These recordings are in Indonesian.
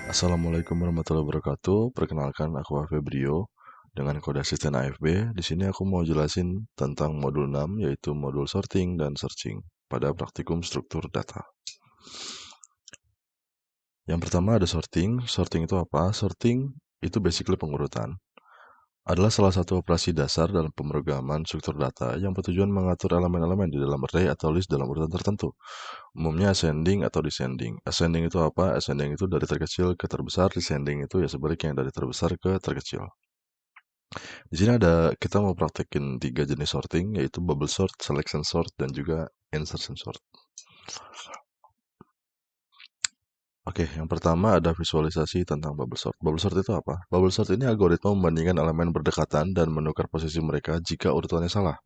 Assalamualaikum warahmatullahi wabarakatuh. Perkenalkan, aku Febrio dengan kode asisten AFB. Di sini aku mau jelasin tentang modul 6 yaitu modul sorting dan searching pada praktikum struktur data. Yang pertama ada sorting. Sorting itu apa? Sorting itu basically pengurutan. Adalah salah satu operasi dasar dalam pemrograman struktur data yang bertujuan mengatur elemen-elemen di dalam array atau list dalam urutan tertentu. Umumnya ascending atau descending. Ascending itu apa? Ascending itu dari terkecil ke terbesar. Descending itu ya sebaliknya dari terbesar ke terkecil. Di sini kita mau praktekin 3 jenis sorting yaitu bubble sort, selection sort, dan juga insertion sort. Oke, yang pertama ada visualisasi tentang bubble sort. Bubble sort itu apa? Bubble sort ini algoritma membandingkan elemen berdekatan dan menukar posisi mereka jika urutannya salah.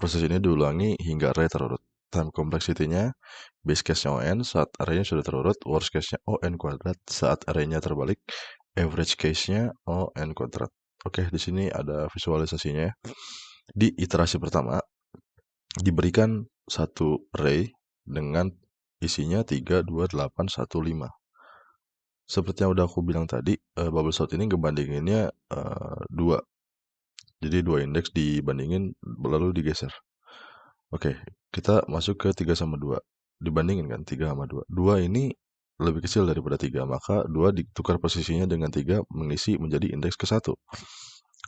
Proses ini diulangi hingga array terurut. Time complexity-nya base case-nya on saat array-nya sudah terurut, worst case-nya on kuadrat saat array-nya terbalik, average case-nya on kuadrat. Oke, di sini ada visualisasinya. Di iterasi pertama diberikan satu array dengan isinya 3, 2, 8, 1, 5. Seperti yang udah aku bilang tadi, bubble sort ini ngebandinginnya 2. Jadi 2 indeks dibandingin lalu digeser. Oke, kita masuk ke 3 sama 2. Dibandingin kan 3 sama 2. 2 ini lebih kecil daripada 3, maka 2 ditukar posisinya dengan 3 mengisi menjadi indeks ke-1.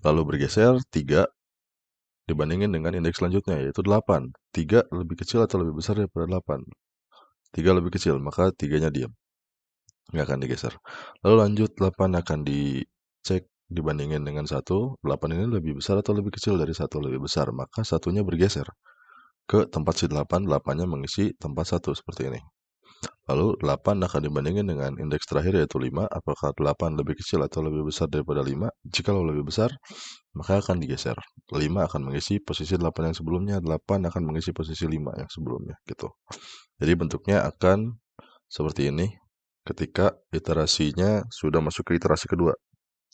Lalu bergeser 3 dibandingin dengan indeks selanjutnya yaitu 8. 3 lebih kecil atau lebih besar daripada 8. 3 lebih kecil, maka 3-nya diam. Nggak akan digeser. Lalu lanjut 8 akan dicek dibandingin dengan 1. 8 ini lebih besar atau lebih kecil dari 1? Lebih besar, maka 1-nya bergeser ke tempat si 8, 8-nya mengisi tempat 1 seperti ini. Lalu 8 akan dibandingin dengan indeks terakhir yaitu 5. Apakah 8 lebih kecil atau lebih besar daripada 5? Jikalau lebih besar, maka akan digeser. 5 akan mengisi posisi 8 yang sebelumnya, 8 akan mengisi posisi 5 yang sebelumnya, gitu. Jadi bentuknya akan seperti ini ketika iterasinya sudah masuk ke iterasi kedua.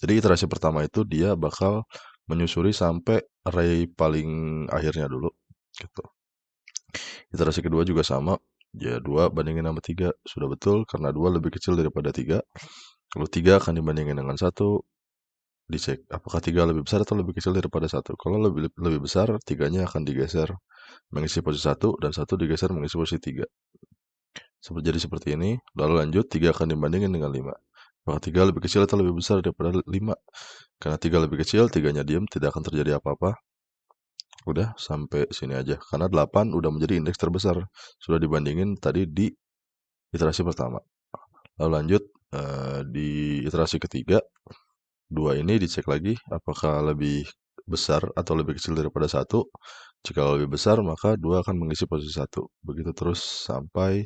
Jadi iterasi pertama itu dia bakal menyusuri sampai array paling akhirnya dulu, gitu. Iterasi kedua juga sama, ya 2 bandingin sama 3, sudah betul karena 2 lebih kecil daripada 3. Lalu 3 akan dibandingin dengan 1, dicek apakah 3 lebih besar atau lebih kecil daripada 1. Kalau lebih besar, 3-nya akan digeser mengisi posisi 1 dan 1 digeser mengisi posisi 3. Jadi seperti ini, lalu lanjut 3 akan dibandingin dengan 5. Apakah 3 lebih kecil atau lebih besar daripada 5? Karena 3 lebih kecil, 3-nya diam, tidak akan terjadi apa-apa. Udah sampai sini aja. Karena 8 udah menjadi indeks terbesar. Sudah dibandingin tadi di iterasi pertama. Lalu lanjut di iterasi ketiga, 2 ini dicek lagi apakah lebih besar atau lebih kecil daripada 1. Jika lebih besar, maka 2 akan mengisi posisi 1. Begitu terus sampai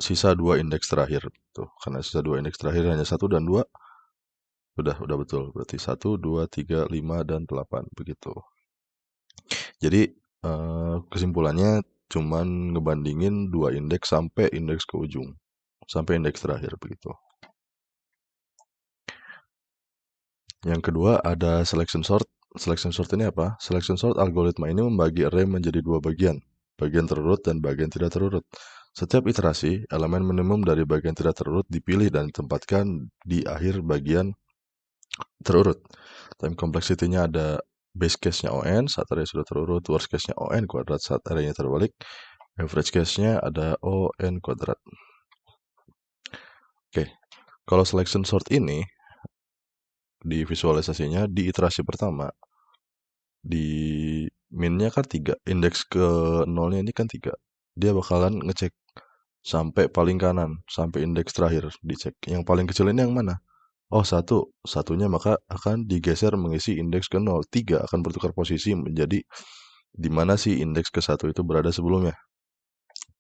sisa 2 indeks terakhir. Tuh, karena sisa 2 indeks terakhir hanya 1 dan 2. Udah betul. Berarti 1, 2, 3, 5, dan 8. Begitu. Jadi kesimpulannya cuman ngebandingin 2 indeks sampai indeks ke ujung. Sampai indeks terakhir begitu. Yang kedua ada selection sort. Selection sort ini apa? Selection sort algoritma ini membagi array menjadi 2 bagian. Bagian terurut dan bagian tidak terurut. Setiap iterasi, elemen minimum dari bagian tidak terurut dipilih dan ditempatkan di akhir bagian terurut. Time complexity-nya ada base case-nya on saat array sudah terurut, worst case-nya on kuadrat saat array-nya terbalik, average case-nya ada on kuadrat. Oke, kalau selection sort ini di visualisasinya di iterasi pertama di min-nya kan 3, indeks ke 0-nya ini kan 3. Dia bakalan ngecek sampai paling kanan, sampai indeks terakhir dicek. Yang paling kecil ini yang mana? Oh, 1. Satunya maka akan digeser mengisi indeks ke 0. 3 akan bertukar posisi menjadi di mana sih indeks ke 1 itu berada sebelumnya.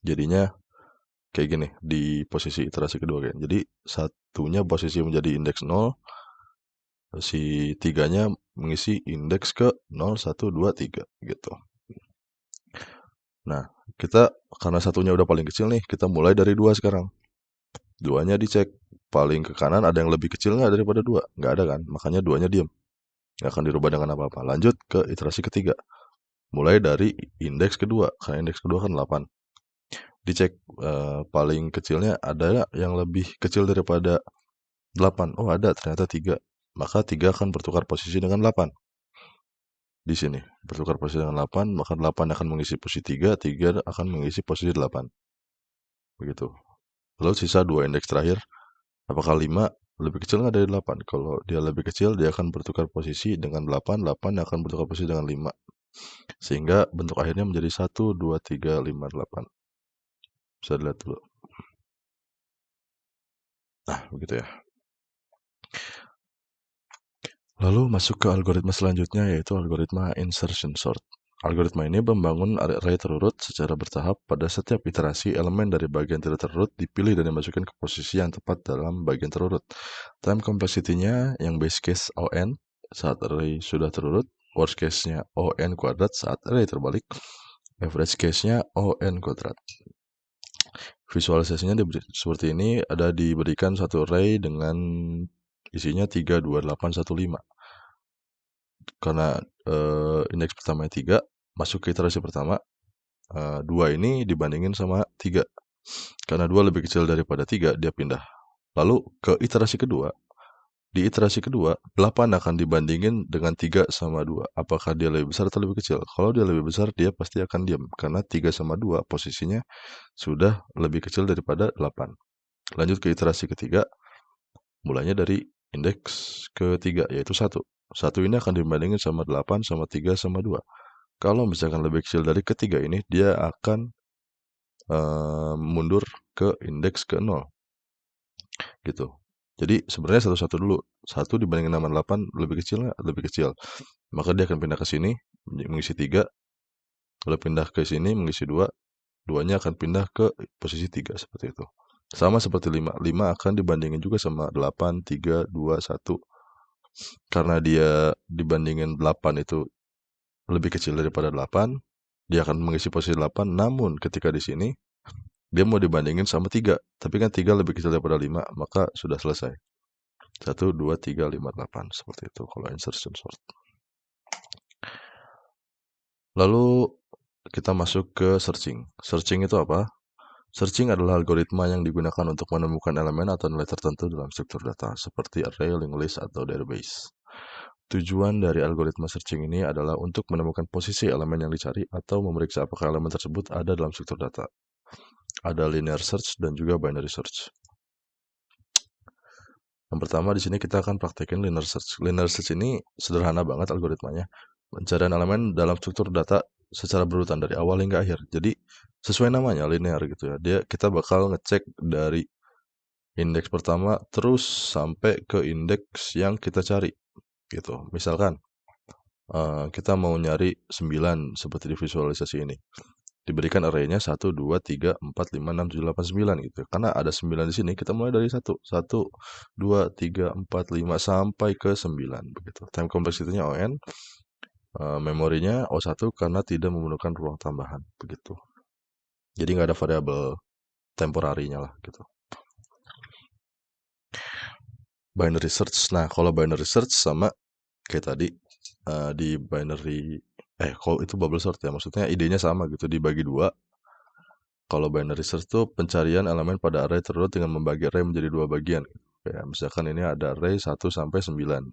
Jadinya kayak gini di posisi iterasi kedua kan. Jadi satunya posisi menjadi indeks 0, si 3-nya mengisi indeks ke 0, 1, 2, 3 gitu. Nah, kita karena satunya udah paling kecil nih, kita mulai dari 2 sekarang. 2-nya dicek. Paling ke kanan ada yang lebih kecil nggak daripada 2? Nggak ada kan, makanya 2-nya diam. Nggak akan dirubah dengan apa-apa. Lanjut ke iterasi ketiga. Mulai dari indeks kedua, karena indeks kedua kan 8. Dicek, paling kecilnya ada yang lebih kecil daripada 8. Oh ada ternyata 3. Maka 3 akan bertukar posisi dengan 8. Di sini, bertukar posisi dengan 8, maka 8 akan mengisi posisi 3, 3 akan mengisi posisi 8. Begitu. Lalu sisa 2 indeks terakhir, apakah 5 lebih kecil nggak dari 8? Kalau dia lebih kecil, dia akan bertukar posisi dengan 8, 8 akan bertukar posisi dengan 5. Sehingga bentuk akhirnya menjadi 1, 2, 3, 5, 8. Bisa dilihat dulu. Nah, begitu ya. Lalu masuk ke algoritma selanjutnya, yaitu algoritma insertion sort. Algoritma ini membangun array terurut secara bertahap. Pada setiap iterasi, elemen dari bagian tidak terurut dipilih dan dimasukkan ke posisi yang tepat dalam bagian terurut. Time complexity-nya yang base case on saat array sudah terurut, worst case-nya on kuadrat saat array terbalik, average case-nya on kuadrat. Visualisasinya seperti ini, ada diberikan satu array dengan isinya 3, 2, 8, 1, 5. Karena indeks pertamanya 3, masuk ke iterasi pertama, 2 ini dibandingin sama 3. Karena 2 lebih kecil daripada 3, dia pindah. Lalu ke iterasi kedua, di iterasi kedua, 8 akan dibandingin dengan 3 sama 2. Apakah dia lebih besar atau lebih kecil? Kalau dia lebih besar, dia pasti akan diam. Karena 3 sama 2 posisinya sudah lebih kecil daripada 8. Lanjut ke iterasi ketiga, mulainya dari indeks ketiga, yaitu 1. 1 ini akan dibandingin sama 8, sama 3, sama 2. Kalau misalkan lebih kecil dari ketiga ini, dia akan mundur ke indeks ke 0. Gitu. Jadi sebenarnya satu-satu dulu. 1 dibandingin sama 8 lebih kecil nggak? Lebih kecil. Maka dia akan pindah ke sini, mengisi 3. Lalu pindah ke sini, mengisi 2. 2-nya akan pindah ke posisi 3, seperti itu. Sama seperti 5. 5 akan dibandingin juga sama 8, 3, 2, 1. Karena dia dibandingin 8 itu lebih kecil daripada 8, dia akan mengisi posisi 8. Namun ketika di sini, dia mau dibandingin sama 3. Tapi kan 3 lebih kecil daripada 5, maka sudah selesai. 1, 2, 3, 5, 8. Seperti itu kalau insertion sort. Lalu kita masuk ke searching. Searching itu apa? Searching adalah algoritma yang digunakan untuk menemukan elemen atau nilai tertentu dalam struktur data, seperti array, linked list, atau database. Tujuan dari algoritma searching ini adalah untuk menemukan posisi elemen yang dicari atau memeriksa apakah elemen tersebut ada dalam struktur data. Ada linear search dan juga binary search. Yang pertama di sini kita akan praktekin linear search. Linear search ini sederhana banget algoritmanya. Pencarian elemen dalam struktur data secara berurutan dari awal hingga akhir. Jadi sesuai namanya linear gitu ya. Kita bakal ngecek dari indeks pertama terus sampai ke indeks yang kita cari gitu. Misalkan kita mau nyari 9 seperti di visualisasi ini. Diberikan array-nya 1, 2, 3, 4, 5, 6, 7, 8, 9 gitu. Karena ada 9 di sini, kita mulai dari 1. 1, 2, 3, 4, 5, sampai ke 9. Begitu. Time complexity-nya ON. Memorinya O1 karena tidak memerlukan ruang tambahan. Begitu. Jadi nggak ada variabel temporarinya lah gitu. Binary search. Nah, kalau binary search sama kayak tadi di binary kalau itu bubble sort ya, maksudnya idenya sama gitu, dibagi 2. Kalau binary search itu pencarian elemen pada array terurut dengan membagi array menjadi 2 bagian. Kayak misalkan ini ada array 1 sampai 9.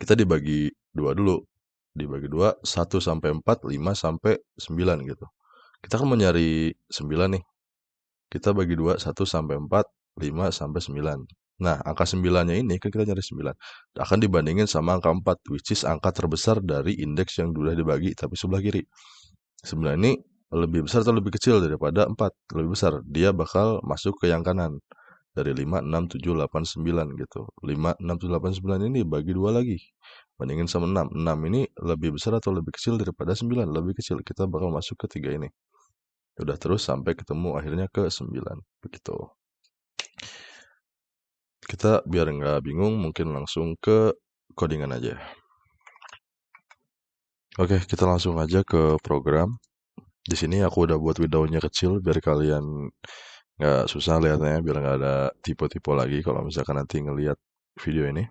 Kita dibagi 2 dulu. Dibagi 2, 1 sampai 4, 5 sampai 9 gitu. Kita kan mau nyari 9 nih. Kita bagi 2, 1 sampai 4, 5 sampai 9. Nah, angka 9-nya ini kan kita nyari 9. Akan dibandingin sama angka 4, which is angka terbesar dari indeks yang sudah dibagi tapi sebelah kiri. 9 ini lebih besar atau lebih kecil daripada 4? Lebih besar. Dia bakal masuk ke yang kanan. Dari 5, 6, 7, 8, 9 gitu. 5, 6, 7, 8, 9 ini bagi 2 lagi. Bandingin sama 6. 6 ini lebih besar atau lebih kecil daripada 9? Lebih kecil. Kita bakal masuk ke 3 ini. Udah terus sampai ketemu akhirnya ke 9. Begitu. Kita biar nggak bingung mungkin langsung ke codingan aja. Oke, kita langsung aja ke program. Di sini aku udah buat window-nya kecil biar kalian nggak susah lihatnya, biar nggak ada tipe-tipe lagi kalau misalkan nanti ngelihat video ini.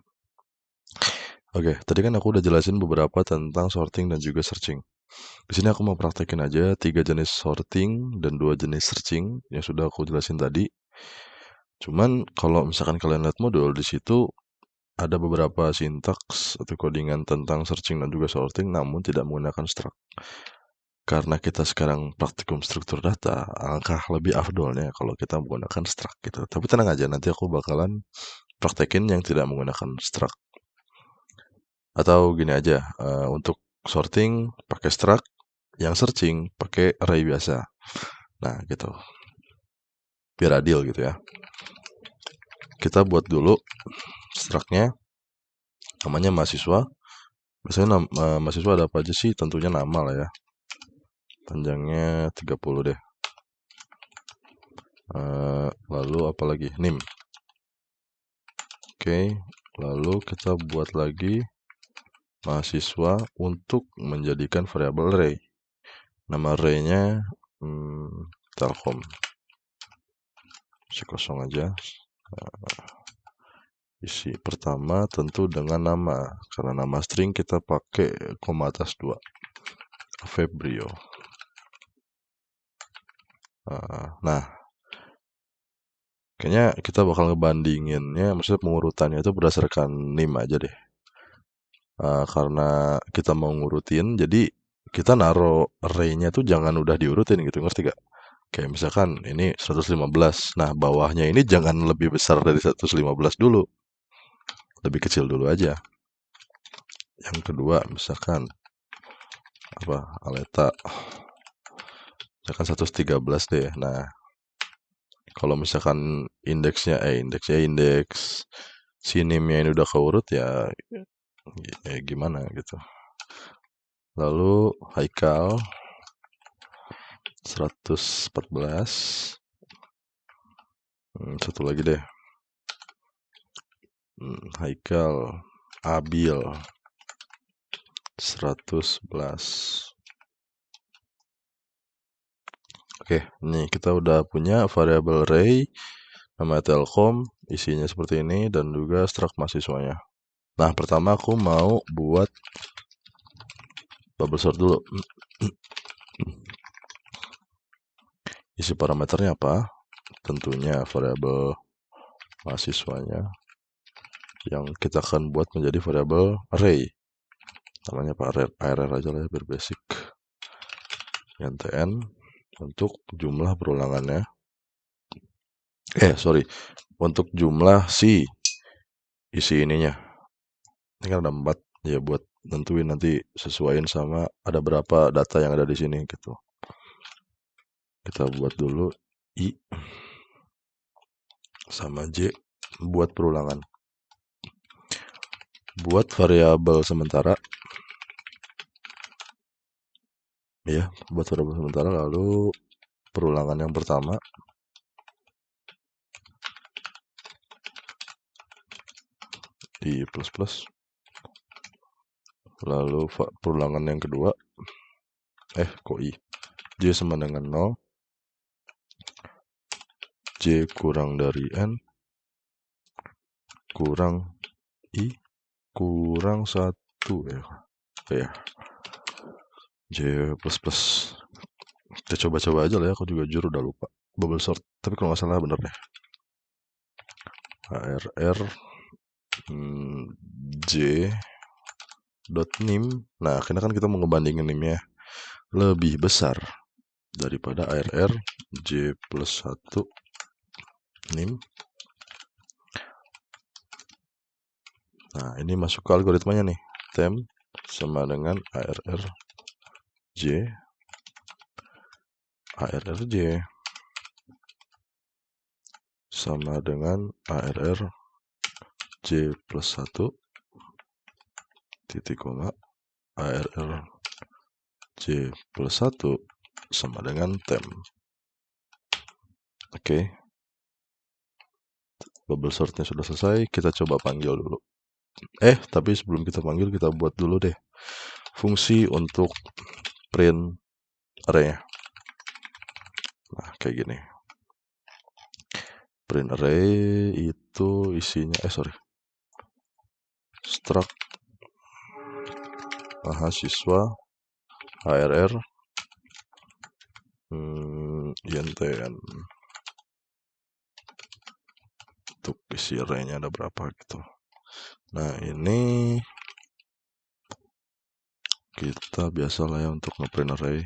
Oke, tadi kan aku udah jelasin beberapa tentang sorting dan juga searching. Di sini aku mau praktekin aja 3 jenis sorting dan 2 jenis searching yang sudah aku jelasin tadi. Cuman kalau misalkan kalian lihat modul di situ ada beberapa sintaks atau codingan tentang searching dan juga sorting namun tidak menggunakan struct. Karena kita sekarang praktikum struktur data, alangkah lebih afdolnya kalau kita menggunakan struct gitu. Tapi tenang aja, nanti aku bakalan praktekin yang tidak menggunakan struct. Atau gini aja, untuk sorting pakai struct, yang searching pakai array biasa. Nah, gitu. Biar adil gitu ya. Kita buat dulu struct-nya, namanya mahasiswa. Biasanya mahasiswa ada apa aja sih? Tentunya nama lah ya. Panjangnya 30 deh. Lalu apa lagi? NIM. Oke, lalu kita buat lagi mahasiswa untuk menjadikan variabel array. Nama array-nya Telkom. Isi kosong aja. Isi pertama tentu dengan nama. Karena nama string kita pakai koma atas 2. Febrio. Nah, kayaknya kita bakal ngebandinginnya, maksudnya pengurutannya itu berdasarkan NIM aja deh. Karena kita mau ngurutin, jadi kita naruh array-nya tuh jangan udah diurutin gitu, ngerti gak? Kayak misalkan ini 115, nah bawahnya ini jangan lebih besar dari 115 dulu. Lebih kecil dulu aja. Yang kedua misalkan apa? Aleta. Misalkan 113 deh. Nah, kalau misalkan indeks sinimnya ini udah keurut ya gimana gitu. Lalu Haikal 114. Satu lagi deh. Haikal Abil 111. Oke, nih kita udah punya variabel array nama Telkom, isinya seperti ini dan juga struct mahasiswanya. Nah, pertama aku mau buat bubble sort dulu. Isi parameternya apa? Tentunya variabel mahasiswanya yang kita akan buat menjadi variabel array. Namanya apa? Array aja lah ya, biar basic. NTN untuk jumlah perulangannya. Untuk jumlah isi ininya. Ini kan ada 4 ya, buat nentuin nanti sesuaiin sama ada berapa data yang ada di sini gitu. Kita buat dulu I sama J buat perulangan. Buat variabel sementara. Ya, buat variabel sementara lalu perulangan yang pertama di plus. Lalu perulangan yang kedua J sama dengan 0, J kurang dari N kurang I kurang 1 ya. J plus. Kita coba-coba aja lah ya, aku juga jujur udah lupa. Bubble sort, tapi kalau nggak salah bener deh. ARR J dot nim. Nah, karena kan kita mau ngebandingin nimnya lebih besar daripada ARR J plus 1 nim. Nah, ini masuk ke algoritmanya nih. Temp sama dengan ARR J sama dengan ARR J plus 1 titik koma ARR J plus 1 sama dengan temp. Oke. Bubble sortnya sudah selesai, kita coba panggil dulu. Tapi sebelum kita panggil, kita buat dulu deh fungsi untuk print array-nya. Nah, kayak gini. Print array itu isinya struct mahasiswa HRR INTN. Untuk isi array-nya ada berapa gitu. Nah, ini kita biasalah ya untuk ngeprint array.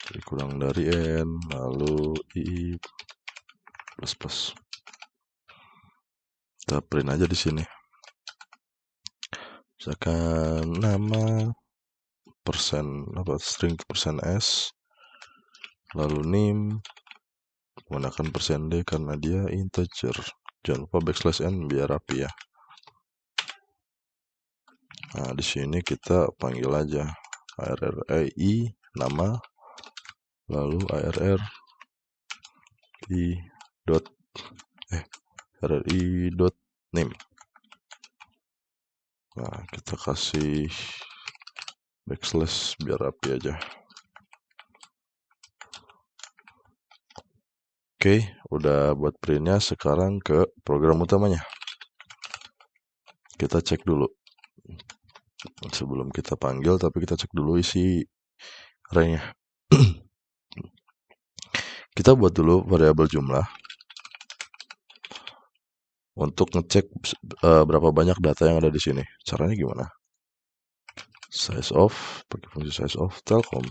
Jadi kurang dari n, lalu i plus. Kita print aja di sini. Misalkan nama string %s, lalu nim menggunakan %d karena dia integer. Jangan lupa \n biar rapi ya. Nah, di sini kita panggil aja array nama, lalu array dot name. Nah, kita kasih backslash biar rapi aja. Oke, udah buat printnya. Sekarang ke program utamanya. Kita cek dulu. Sebelum kita panggil, tapi kita cek dulu isi array-nya. Kita buat dulu variabel jumlah untuk ngecek berapa banyak data yang ada di sini. Caranya gimana? Size of, pakai fungsi size of Telkom,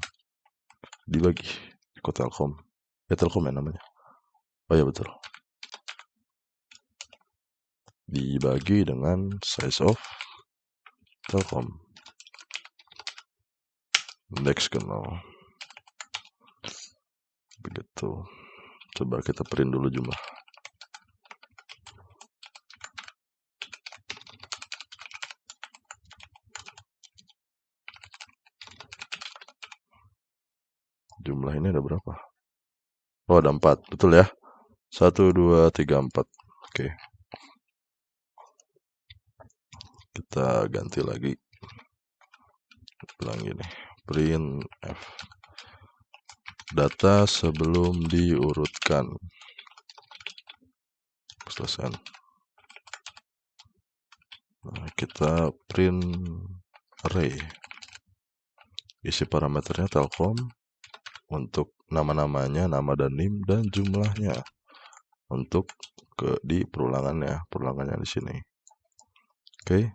dibagi ke Telkom. Telkom ya namanya. Oh ya betul. Dibagi dengan size of Telkom. Index ke 0. Begitu. Coba kita print dulu jumlah. Jumlah ini ada berapa? Oh, ada 4. Betul ya? 1, 2, 3, 4. Oke. Kita ganti lagi. Bilang gini. Print f. Data sebelum diurutkan. N. Nah, kita print array. Isi parameternya Telkom. Untuk nama-namanya, nama dan nim, dan jumlahnya untuk di perulangannya di sini. Oke.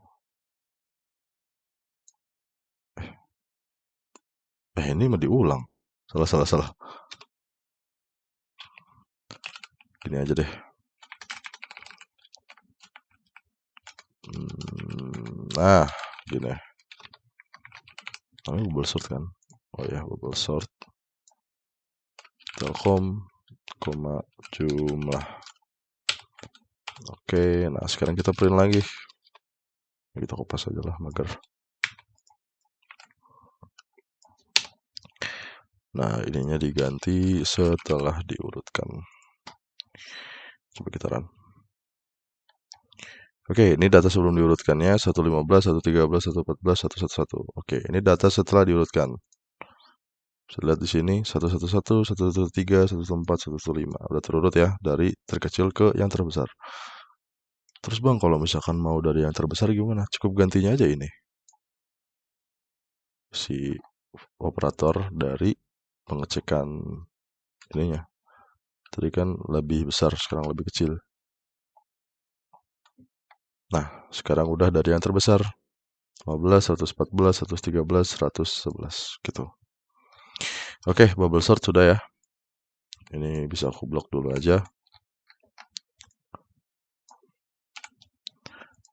Ini mau diulang. Salah. Gini aja deh. Nah, gini. Namanya bubble sort kan? Oh ya, bubble sort. Telkom, jumlah. Oke, nah sekarang kita print lagi. Kita kopas aja lah, mager. Nah, ininya diganti setelah diurutkan. Coba kita run. Oke, ini data sebelum diurutkannya 115, 113, 114, 111. Oke, ini data setelah diurutkan. Bisa lihat di sini 111, 113, 114, 115. Udah terurut ya dari terkecil ke yang terbesar. Terus Bang, kalau misalkan mau dari yang terbesar gimana? Cukup gantinya aja ini. Si operator dari pengecekan ininya. Tadi kan lebih besar, sekarang lebih kecil. Nah, sekarang udah dari yang terbesar. 15, 114, 113, 111 gitu. Oke, bubble sort sudah ya. Ini bisa aku blok dulu aja.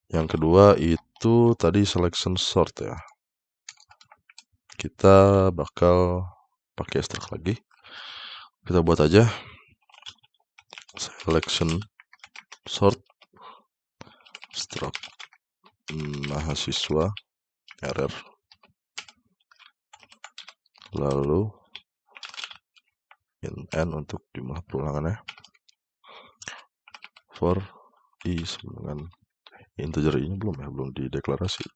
Yang kedua itu tadi selection sort ya. Kita bakal pakai struct lagi. Kita buat aja selection sort struct mahasiswa RR, lalu n untuk jumlah perulangannya, for i sama dengan integer ini belum dideklarasi.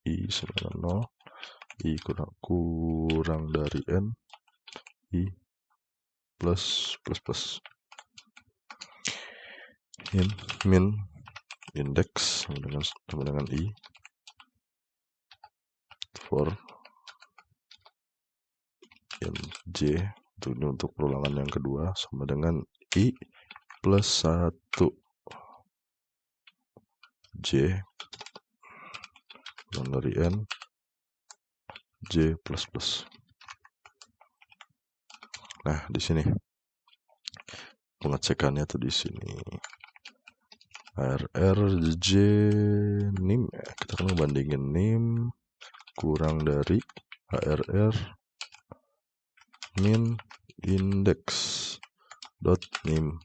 I sama dengan 0, i kurang dari n, i plus min index sama dengan i for int j, ini untuk perulangan yang kedua, sama dengan i plus 1 j dari n j plus plus. Nah, di sini pengecekannya tuh di sini. ARR-J nim ya. Kita kan ngebandingin nim kurang dari ARR min index dot nim.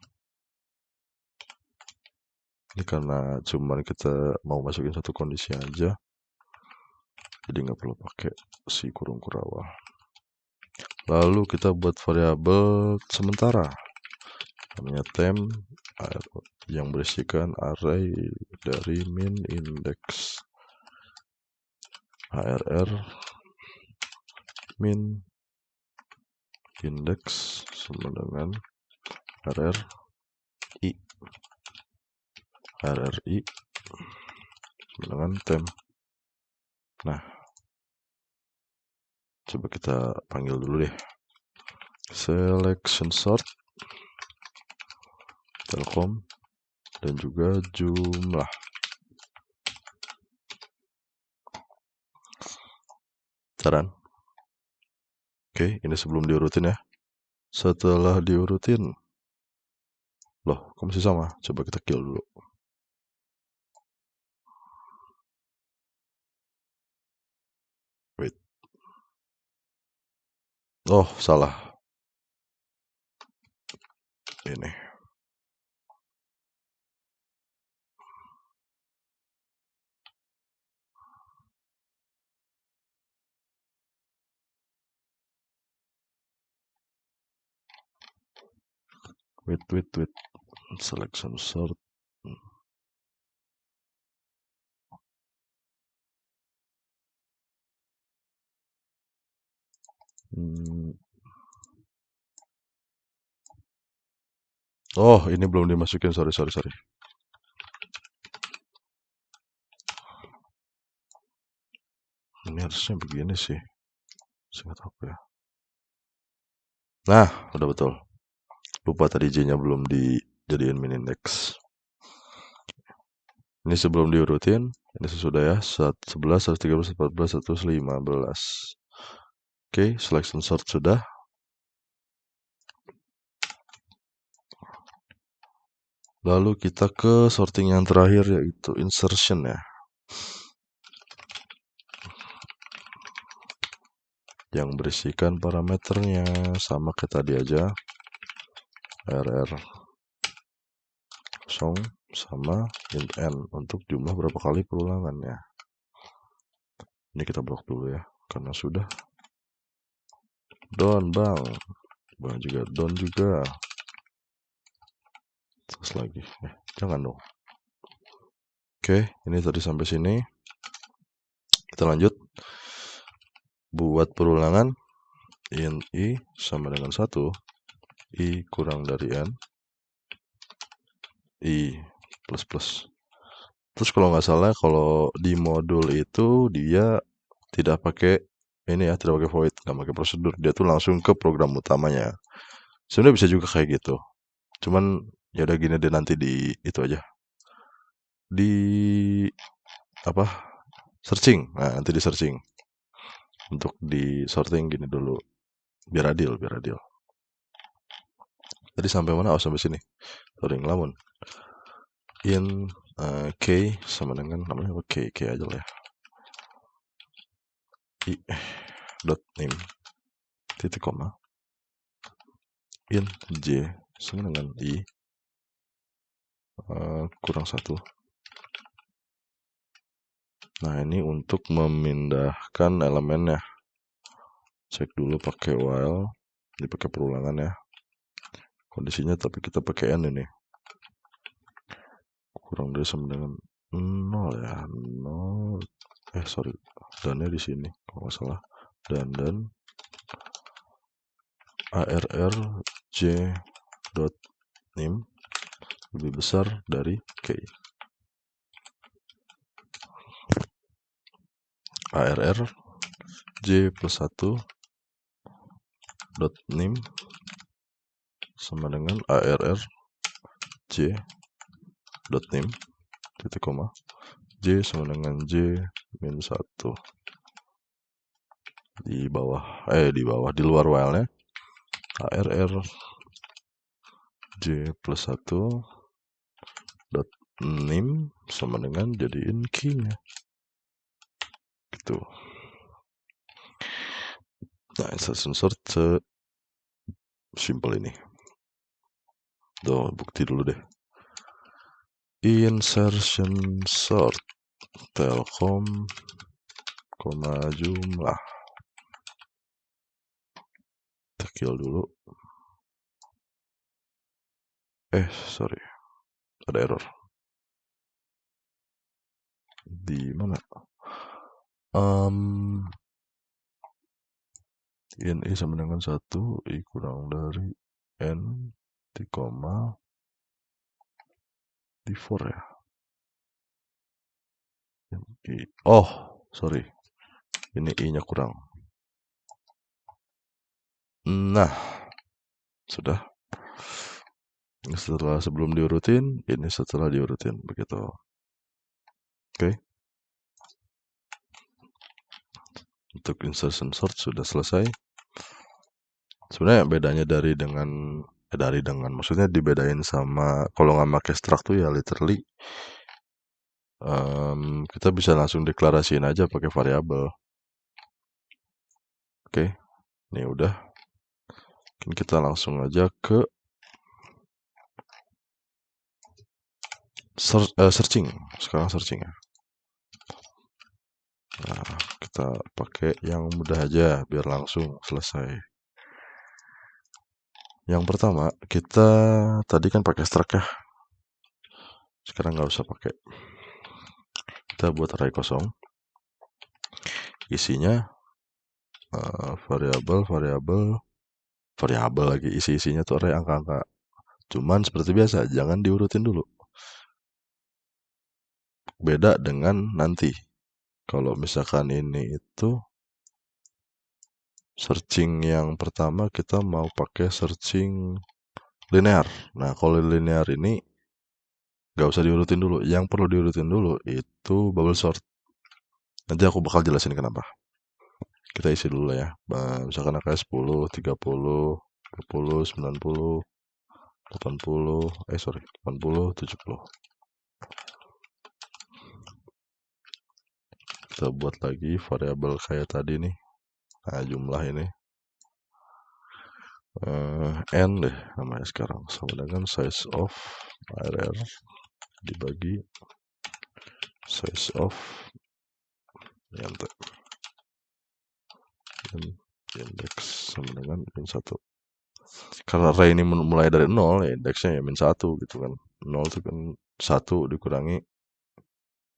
Ini karena cuman kita mau masukin satu kondisi aja, jadi nggak perlu pakai si kurung kurawal. Lalu kita buat variabel sementara namanya temp yang berisikan array dari min index ARR min index sama dengan RRI dengan temp. Nah, coba kita panggil dulu deh. Selection sort Telkom dan juga jumlah. Saran. Oke, ini sebelum diurutin ya. Setelah diurutin, loh, kok masih sama? Coba kita kill dulu. Wait. Oh, salah. Ini. Wait. Selection sort. Oh, ini belum dimasukin. Sorry. Ini harusnya begini sih. Singkat apa ya? Nah, udah betul. Lupa tadi J-nya belum dijadiin min index. Ini sebelum diurutin, ini sesudah ya, 11, 113, 14, 115. Oke, selection sort sudah. Lalu kita ke sorting yang terakhir, yaitu insertion ya. Yang berisikan parameternya sama kayak tadi aja. RR 0 sama int n untuk jumlah berapa kali perulangannya. Ini kita blok dulu ya, karena sudah down bang juga down juga. Terus lagi, jangan dong. Oke, ini tadi sampai sini. Kita lanjut. Buat perulangan int i sama dengan 1, i kurang dari n, i plus plus. Terus kalau nggak salah, kalau di modul itu dia tidak pakai ini ya, tidak pakai void, nggak pakai prosedur, dia tuh langsung ke program utamanya. Sebenarnya bisa juga kayak gitu, cuman ya udah gini deh, nanti di itu aja, di apa, searching. Nah, nanti di searching untuk di sorting gini dulu, biar adil. Tadi sampai mana? Oh, sampai sini. Sorry, ngelamun. In k sama dengan namanya apa? K aja lah ya. I dot name titik koma in j sama dengan i kurang 1. Nah, ini untuk memindahkan elemennya. Cek dulu pakai while, ini pakai perulangan ya. Kondisinya tapi kita pakai n ini. Kurang dari sama dengan 0 ya, 0. Sorry, dannya di sini kalau nggak salah. Dan ARR j dot name lebih besar dari k. ARR J plus 1 dot name sama dengan arr J dot name titik koma J sama dengan J min 1 di luar while-nya arr J plus 1 dot name sama dengan jadiin key-nya gitu. Nah, insertion sort simple ini. Tuh, bukti dulu deh. Insertion sort Telkom, jumlah. Kita kill dulu. Sorry. Ada error. Di mana? Ini sama dengan 1, I kurang dari N, di koma, di 4 ya. Oh, sorry. Ini I-nya kurang. Nah, sudah. Ini setelah sebelum diurutin, ini setelah diurutin. Begitu. Oke. Untuk insertion sort sudah selesai. Sebenarnya bedanya maksudnya dibedain sama kalau nggak pakai struct tuh ya literally kita bisa langsung deklarasiin aja pakai variabel. Oke, ini udah. Kita langsung aja ke searching. Sekarang searching ya. Nah, kita pakai yang mudah aja biar langsung selesai. Yang pertama, kita tadi kan pakai struct ya. Sekarang nggak usah pakai. Kita buat array kosong. Isinya variabel lagi. Isinya tuh array angka-angka. Cuman seperti biasa, jangan diurutin dulu. Beda dengan nanti. Kalau misalkan ini itu searching yang pertama kita mau pakai searching linear. Nah, kalau linear ini nggak usah diurutin dulu. Yang perlu diurutin dulu itu bubble sort. Nanti aku bakal jelasin kenapa. Kita isi dulu ya. Misalkan angka 10, 30, 20, 90, 80, 80, 70. Kita buat lagi variabel kayak tadi nih. Nah, jumlah ini. N deh namanya sekarang. Sama dengan size of arr dibagi size of index sama dengan min 1. Karena array ini mulai dari 0, ya indeksnya ya min 1 gitu kan. 0 itu kan 1 dikurangi,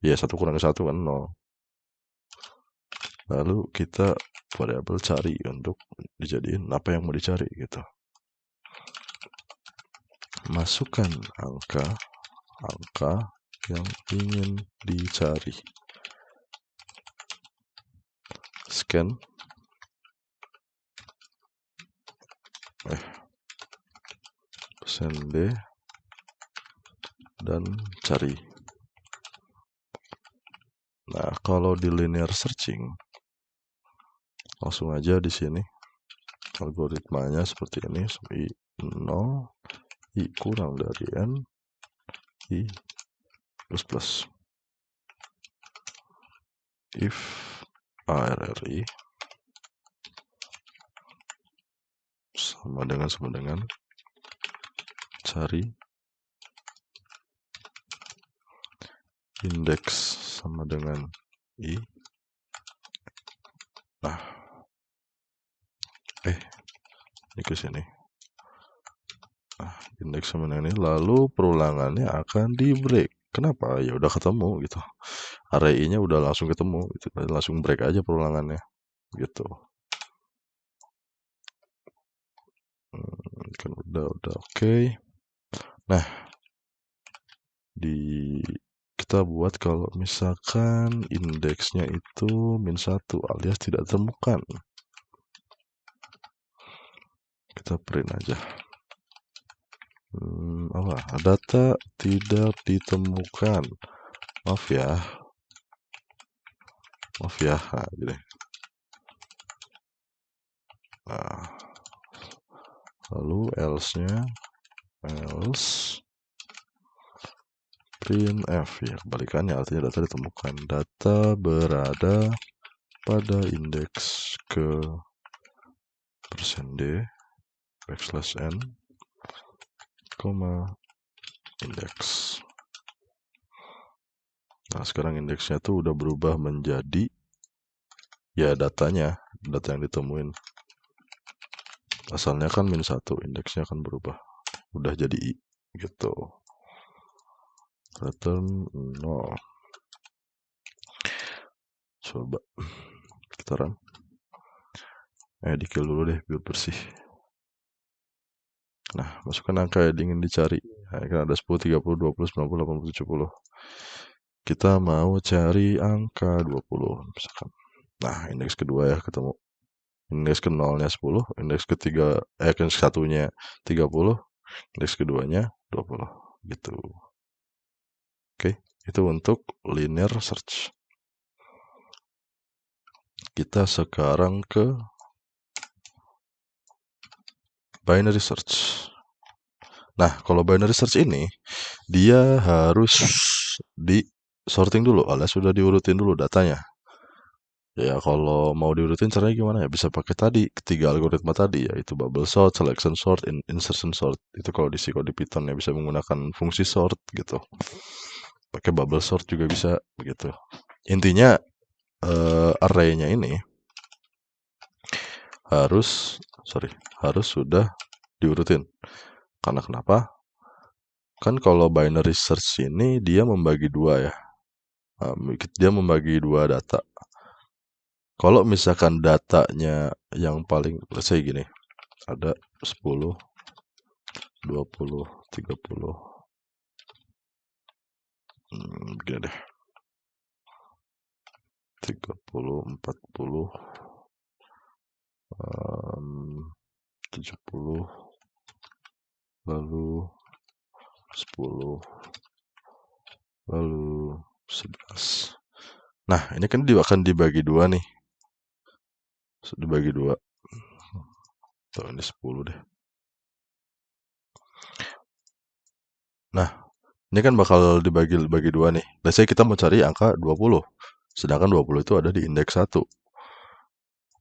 ya 1 kurangi 1 kan 0. Lalu kita variabel cari untuk dijadiin apa yang mau dicari gitu. Masukkan angka yang ingin dicari. Scan. %d dan cari. Nah, kalau di linear searching langsung aja di sini algoritmanya seperti ini, I 0, I kurang dari N, I plus. If arri sama dengan cari indeks sama dengan I. Nah, ini ke sini. Nah, indeks sama dengan ini, lalu perulangannya akan di break. Kenapa? Ya udah ketemu gitu. Array I-nya udah langsung ketemu gitu. Langsung break aja perulangannya gitu. Kan udah oke. Nah, kita buat kalau misalkan indeksnya itu -1 alias tidak ditemukan. Kita print aja. Data tidak ditemukan. Maaf ya. Nah, gini. Nah, lalu else-nya else printf, ya kebalikannya, artinya data ditemukan. Data berada pada indeks ke %d \n, indeks. Nah, sekarang indeksnya tuh udah berubah menjadi ya data yang ditemuin. Asalnya kan -1, indeksnya akan berubah. Udah jadi i gitu. Return 0. Coba kita run. Di kill dulu deh biar bersih. Nah, masukkan angka yang ingin dicari. Nah, kan ada 10, 30, 20, 90, 80, 70. Kita mau cari angka 20 misalkan. Nah, indeks kedua ya ketemu. Indeks ke 0-nya 10, indeks ketiga ke satunya 30, indeks keduanya 20 gitu. Oke, itu untuk linear search. Kita sekarang ke binary search. Nah, kalau binary search ini dia harus di sorting dulu alias sudah diurutin dulu datanya. Ya, kalau mau diurutin caranya gimana ya? Bisa pakai tadi ketiga algoritma tadi, yaitu bubble sort, selection sort, insertion sort. Itu kalau di Python ya bisa menggunakan fungsi sort gitu. Pakai bubble sort juga bisa begitu. Intinya array-nya ini harus sudah diurutin. Karena kenapa? Kan kalau binary search ini dia membagi dua ya. Dia membagi dua data. Kalau misalkan datanya yang paling, let's say gini, ada 10, 20, 30, begini deh, 30, 40, 70, lalu 10, lalu 11. Nah, ini kan akan dibagi dua nih. Dibagi dua. Tuh, ini 10 deh. Nah, ini kan bakal dibagi dua nih. Let's say kita mau cari angka 20. Sedangkan 20 itu ada di indeks 1.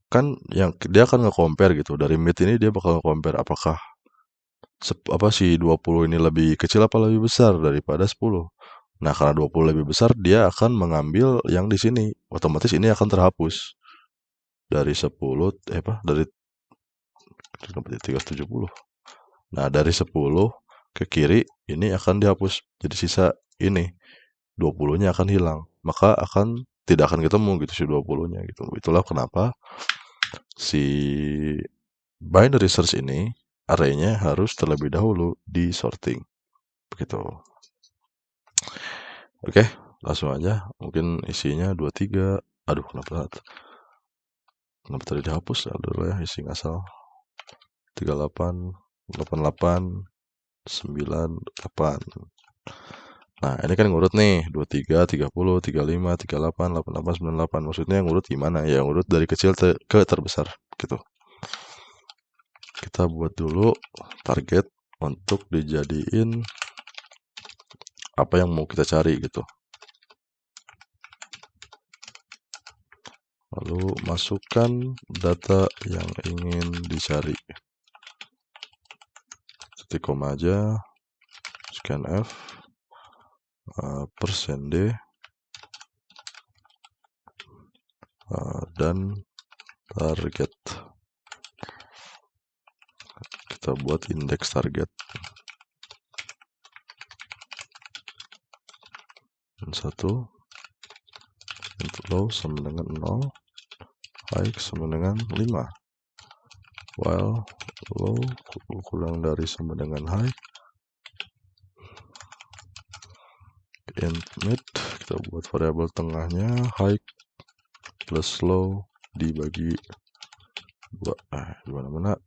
Kan yang dia akan nge-compare gitu. Dari mid ini dia bakal nge-compare apakah si 20 ini lebih kecil apa lebih besar daripada 10. Nah, karena 20 lebih besar, dia akan mengambil yang di sini. Otomatis ini akan terhapus. Dari 10, dari 370. Nah, dari 10 ke kiri, ini akan dihapus. Jadi sisa ini, 20-nya akan hilang. Maka tidak akan ketemu gitu si 20-nya gitu. Itulah kenapa si binary search ini array-nya harus terlebih dahulu di sorting. Begitu. Oke, langsung aja. Mungkin isinya 23. Aduh, kenapa tadi dihapus? Aduh ya, isi ngasal. 38, 88, 98. Nah, ini kan ngurut nih, 23, 30, 35, 38, 88, 98. Maksudnya ngurut gimana? Ya, ngurut dari kecil ke terbesar gitu. Kita buat dulu target untuk dijadiin apa yang mau kita cari gitu. Lalu masukkan data yang ingin dicari. Titik koma aja, scanf, %d, dan target. Kita buat indeks target. Dan 1, untuk low sama dengan 0, high sama dengan 5. While low kurang dari sama dengan high, int mid, kita buat variabel tengahnya high plus low dibagi 2. Dimana-mana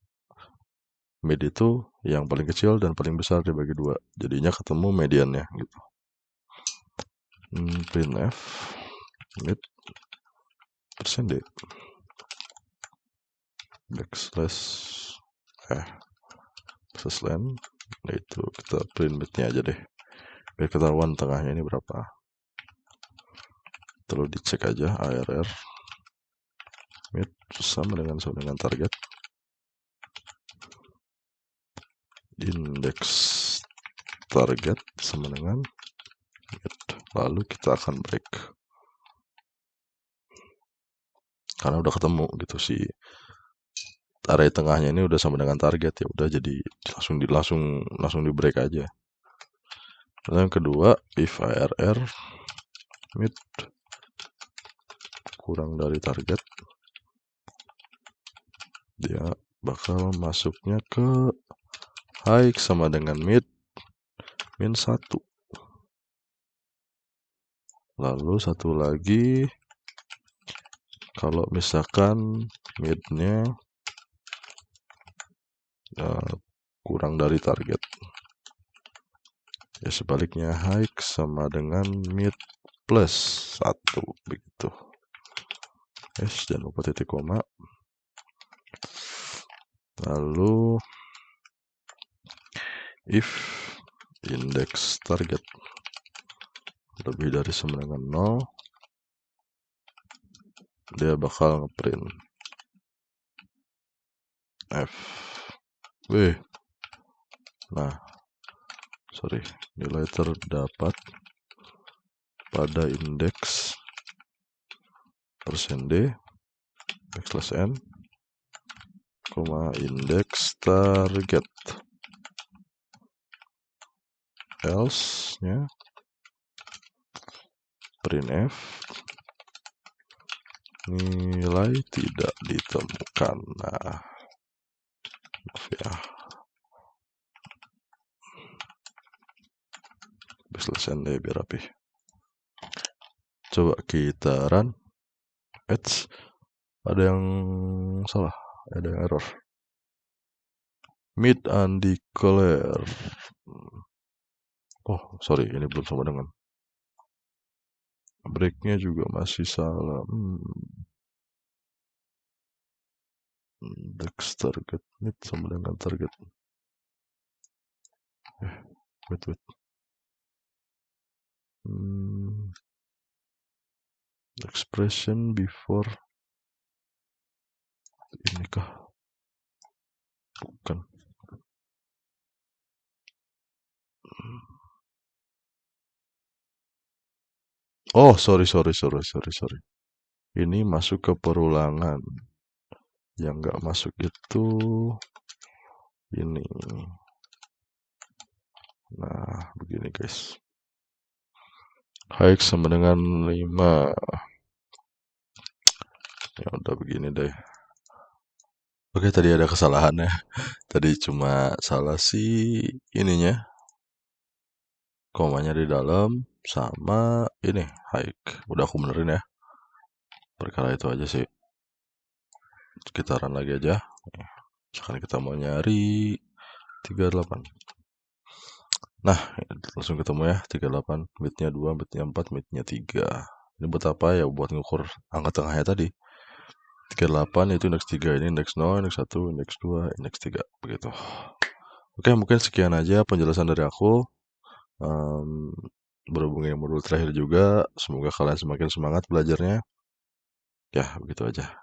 mid itu yang paling kecil dan paling besar dibagi 2, jadinya ketemu mediannya gitu. Printf mid %d backslash len, nah itu kita print midnya aja deh biar ketahuan tengahnya ini berapa. Terus dicek aja arr mid sama dengan target, indeks target sama dengan mid, lalu kita akan break karena udah ketemu gitu sih array tengahnya ini udah sama dengan target, ya udah jadi langsung di break aja. Lalu yang kedua, if arr mid kurang dari target, dia bakal masuknya ke high sama dengan mid min 1. Lalu satu lagi, kalau misalkan midnya kurang dari target, ya sebaliknya high sama dengan mid plus 1 begitu. Jangan lupa titik koma. Lalu if indeks target lebih dari sama dengan 0, dia bakal ngeprint f. Nah, nilai terdapat pada indeks %d backslash n, indeks target, else nya printf nilai tidak ditemukan. Nah, maaf ya, backslash n deh biar rapi. Coba kita run. Ada yang salah, ada yang error. Mid undeclared. Oh, sorry, ini belum sama dengan. Breaknya juga masih salah. Indeks target mid sama dengan target. Wait. Expression before ini kah? Bukan. Oh, sorry. Ini masuk ke perulangan. Yang nggak masuk itu ini. Nah, begini guys. High sama dengan 5. Ya udah begini deh. Oke, tadi ada kesalahannya. Tadi cuma salah si ininya. Komanya di dalam sama ini high. Udah aku benerin ya. Perkara itu aja sih. Kita run lagi aja. Sekarang kita mau nyari 38. Nah, langsung ketemu ya 38, midnya 2, midnya 4, midnya 3. Ini buat apa ya? Buat ngukur angka tengahnya tadi. 38 itu indeks 3, ini indeks 0, indeks 1, indeks 2, indeks 3, begitu. Oke, mungkin sekian aja penjelasan dari aku. Berhubung yang modul terakhir juga, semoga kalian semakin semangat belajarnya. Ya, begitu aja.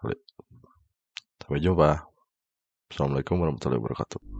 Sampai jumpa. Assalamualaikum warahmatullahi wabarakatuh.